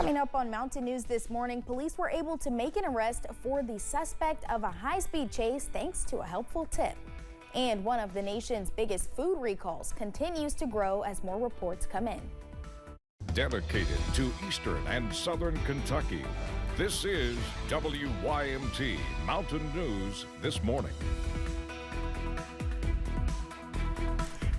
Coming up on Mountain News this morning, police were able to make an arrest for the suspect of a high-speed chase thanks to a helpful tip. And one of the nation's biggest food recalls continues to grow as more reports come in. Dedicated to Eastern and Southern Kentucky, this is WYMT Mountain News This Morning.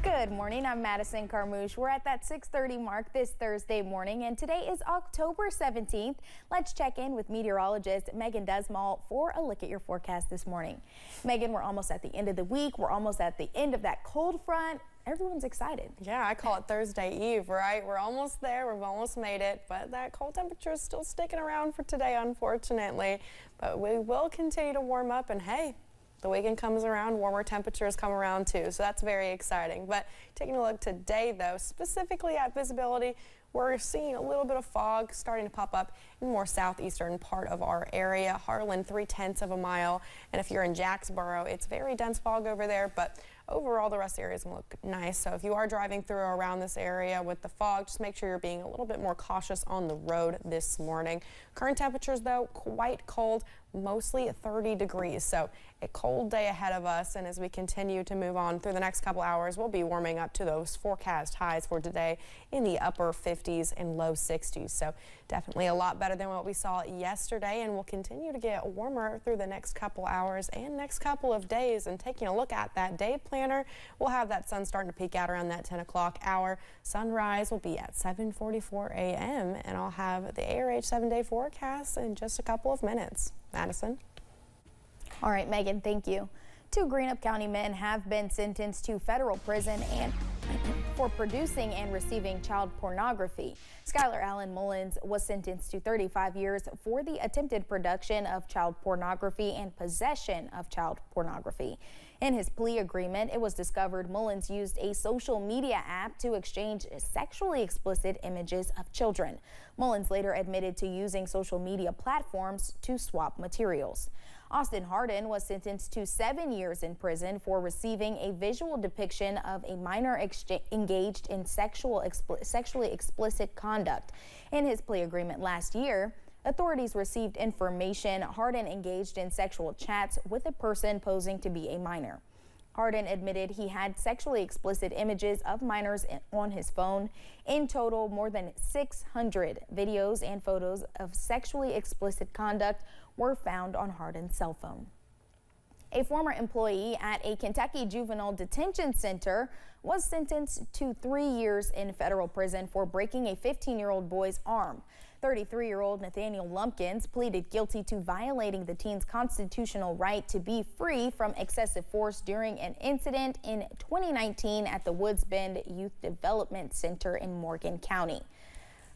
Good morning, I'm Madison Carmouche. We're at that 6:30 mark this Thursday morning, and today is October 17th. Let's check in with meteorologist Megan Desmal for a look at your forecast this morning. Megan, we're almost at the end of the week. We're almost at the end of that cold front. Everyone's excited. Yeah, I call it Thursday Eve, right? We're almost there. We've almost made it, but that cold temperature is still sticking around for today, unfortunately. But we will continue to warm up, and hey, the weekend comes around, warmer temperatures come around too, so that's very exciting. But taking a look today, though, specifically at visibility, we're seeing a little bit of fog starting to pop up in the more southeastern part of our area. Harlan, 0.3 of a mile, and if you're in Jacksboro, it's very dense fog over there, but overall the rest of the area is going to look nice. So if you are driving through or around this area with the fog, just make sure you're being a little bit more cautious on the road this morning. Current temperatures, though, quite cold, mostly 30 degrees. So a cold day ahead of us, and as we continue to move on through the next couple hours, we'll be warming up to those forecast highs for today in the upper 50s and low 60s. So definitely a lot better than what we saw yesterday, and we'll continue to get warmer through the next couple hours and next couple of days. And taking a look at that day planner, we'll have that sun starting to peek out around that 10 o'clock hour. Sunrise will be at 7:44 a.m. and I'll have the ARH 7-day forecast in just a couple of minutes. Madison. All right, Megan, thank you. 2 Greenup County men have been sentenced to federal prison and for producing and receiving child pornography. Skylar Allen Mullins was sentenced to 35 years for the attempted production of child pornography and possession of child pornography. In his plea agreement, it was discovered Mullins used a social media app to exchange sexually explicit images of children. Mullins later admitted to using social media platforms to swap materials. Austin Hardin was sentenced to 7 years in prison for receiving a visual depiction of a minor engaged in sexually explicit conduct. In his plea agreement last year, authorities received information Hardin engaged in sexual chats with a person posing to be a minor. Hardin admitted he had sexually explicit images of minors on his phone. In total, more than 600 videos and photos of sexually explicit conduct were found on Hardin's cell phone. A former employee at a Kentucky juvenile detention center was sentenced to 3 years in federal prison for breaking a 15-year-old boy's arm. 33-year-old Nathaniel Lumpkins pleaded guilty to violating the teen's constitutional right to be free from excessive force during an incident in 2019 at the Woods Bend Youth Development Center in Morgan County.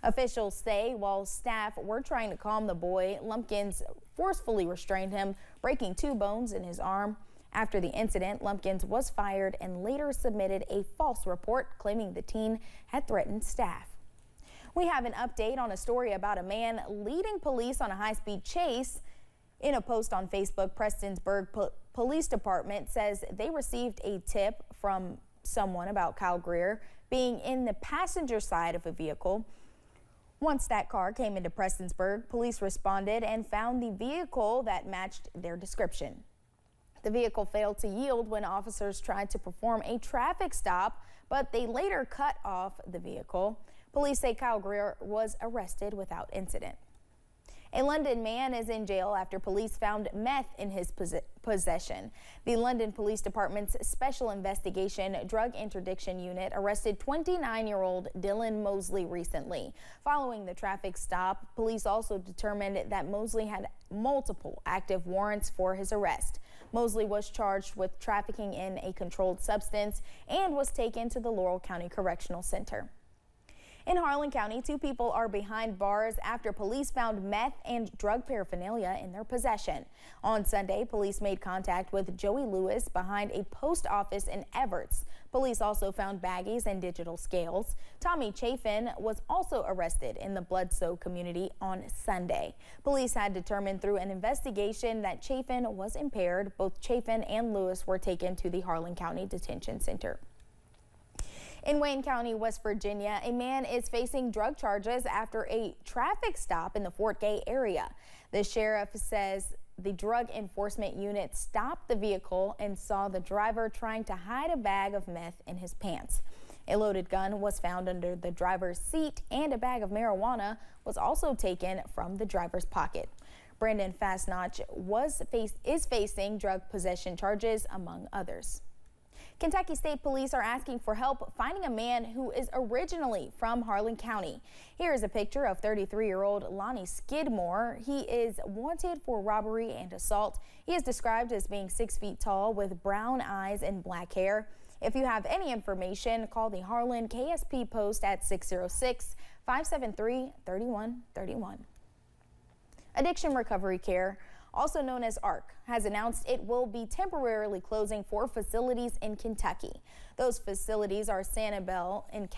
Officials say while staff were trying to calm the boy, Lumpkins forcefully restrained him, breaking 2 bones in his arm. After the incident, Lumpkins was fired and later submitted a false report claiming the teen had threatened staff. We have an update on a story about a man leading police on a high-speed chase. In a post on Facebook, Prestonsburg Police Department says they received a tip from someone about Kyle Greer being in the passenger side of a vehicle. Once that car came into Prestonsburg, police responded and found the vehicle that matched their description. The vehicle failed to yield when officers tried to perform a traffic stop, but they later cut off the vehicle. Police say Kyle Greer was arrested without incident. A London man is in jail after police found meth in his possession. The London Police Department's Special Investigation Drug Interdiction Unit arrested 29-year-old Dylan Mosley recently. Following the traffic stop, police also determined that Mosley had multiple active warrants for his arrest. Mosley was charged with trafficking in a controlled substance and was taken to the Laurel County Correctional Center. In Harlan County, 2 people are behind bars after police found meth and drug paraphernalia in their possession. On Sunday, police made contact with Joey Lewis behind a post office in Everts. Police also found baggies and digital scales. Tommy Chafin was also arrested in the Bledsoe community on Sunday. Police had determined through an investigation that Chafin was impaired. Both Chafin and Lewis were taken to the Harlan County Detention Center. In Wayne County, West Virginia, a man is facing drug charges after a traffic stop in the Fort Gay area. The sheriff says the drug enforcement unit stopped the vehicle and saw the driver trying to hide a bag of meth in his pants. A loaded gun was found under the driver's seat, and a bag of marijuana was also taken from the driver's pocket. Brandon Fastnotch is facing drug possession charges, among others. Kentucky State Police are asking for help finding a man who is originally from Harlan County. Here is a picture of 33-year-old Lonnie Skidmore. He is wanted for robbery and assault. He is described as being 6 feet tall with brown eyes and black hair. If you have any information, call the Harlan KSP post at 606-573-3131. Addiction Recovery Care, also known as ARC, has announced it will be temporarily closing 4 facilities in Kentucky. Those facilities are Sanibel in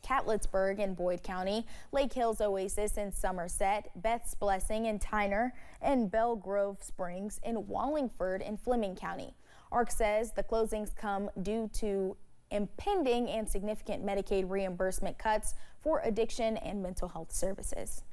Catlettsburg in Boyd County, Lake Hills Oasis in Somerset, Beth's Blessing in Tyner, and Belle Grove Springs in Wallingford in Fleming County. ARC says the closings come due to impending and significant Medicaid reimbursement cuts for addiction and mental health services.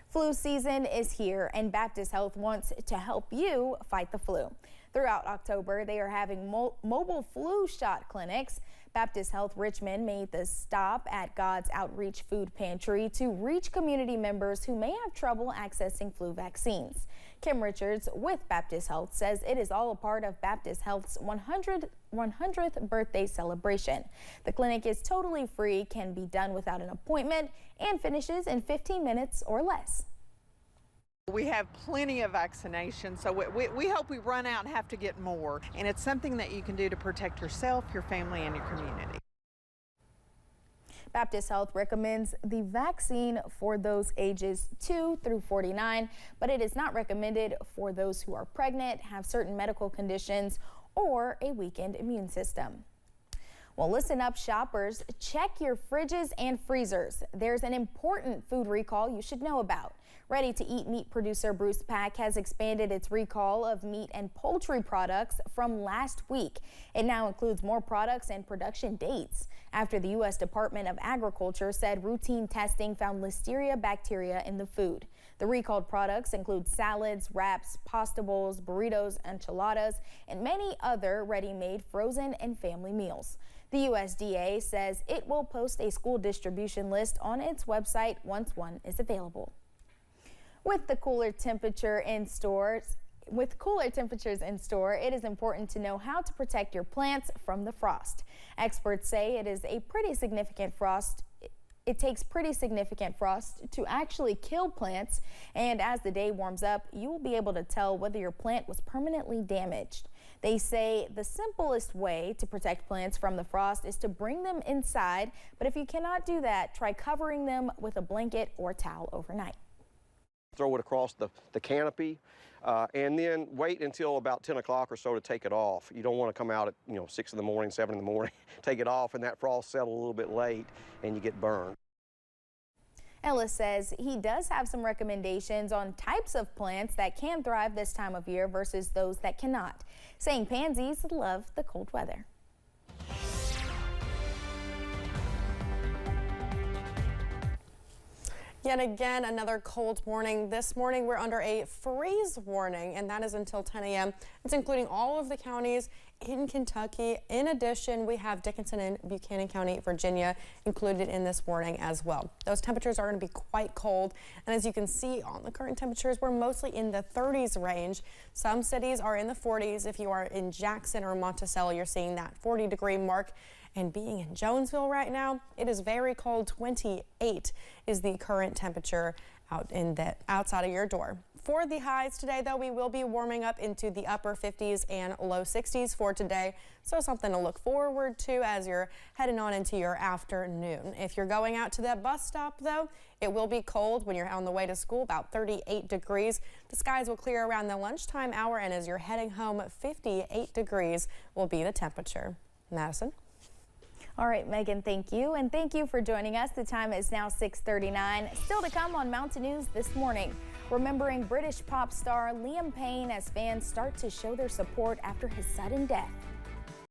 Flu season is here, and Baptist Health wants to help you fight the flu. Throughout October, they are having mobile flu shot clinics. Baptist Health Richmond made the stop at God's Outreach Food Pantry to reach community members who may have trouble accessing flu vaccines. Kim Richards with Baptist Health says it is all a part of Baptist Health's 100th birthday celebration. The clinic is totally free, can be done without an appointment, and finishes in 15 minutes or less. We have plenty of vaccinations, so we hope we run out and have to get more. And it's something that you can do to protect yourself, your family, and your community. Baptist Health recommends the vaccine for those ages 2 through 49, but it is not recommended for those who are pregnant, have certain medical conditions, or a weakened immune system. Well, listen up, shoppers. Check your fridges and freezers. There's an important food recall you should know about. Ready-to-eat meat producer Bruce Pack has expanded its recall of meat and poultry products from last week. It now includes more products and production dates after the U.S. Department of Agriculture said routine testing found Listeria bacteria in the food. The recalled products include salads, wraps, pasta bowls, burritos, enchiladas, and many other ready-made frozen and family meals. The USDA says it will post a school distribution list on its website once one is available. With cooler temperatures in store, it is important to know how to protect your plants from the frost. Experts say it takes pretty significant frost to actually kill plants, and as the day warms up, you will be able to tell whether your plant was permanently damaged. They say the simplest way to protect plants from the frost is to bring them inside, but if you cannot do that, try covering them with a blanket or towel overnight. Throw it across the canopy and then wait until about 10 o'clock or so to take it off. You don't want to come out at 6 in the morning, 7 in the morning, take it off, and that frost settle a little bit late and you get burned. Ellis says he does have some recommendations on types of plants that can thrive this time of year versus those that cannot, saying pansies love the cold weather. Yet again, another cold morning. This morning, we're under a freeze warning, and that is until 10 a.m. It's including all of the counties in Kentucky. In addition, we have Dickinson and Buchanan County, Virginia, included in this warning as well. Those temperatures are going to be quite cold, and as you can see on the current temperatures, we're mostly in the 30s range. Some cities are in the 40s. If you are in Jackson or Monticello, you're seeing that 40-degree mark. And being in Jonesville right now, it is very cold. 28 is the current temperature outside of your door. For the highs today, though, we will be warming up into the upper 50s and low 60s for today. So something to look forward to as you're heading on into your afternoon. If you're going out to that bus stop, though, it will be cold when you're on the way to school, about 38 degrees. The skies will clear around the lunchtime hour, and as you're heading home, 58 degrees will be the temperature. Madison? All right, Megan, thank you. And thank you for joining us. The time is now 6:39. Still to come on Mountain News this morning. Remembering British pop star Liam Payne as fans start to show their support after his sudden death.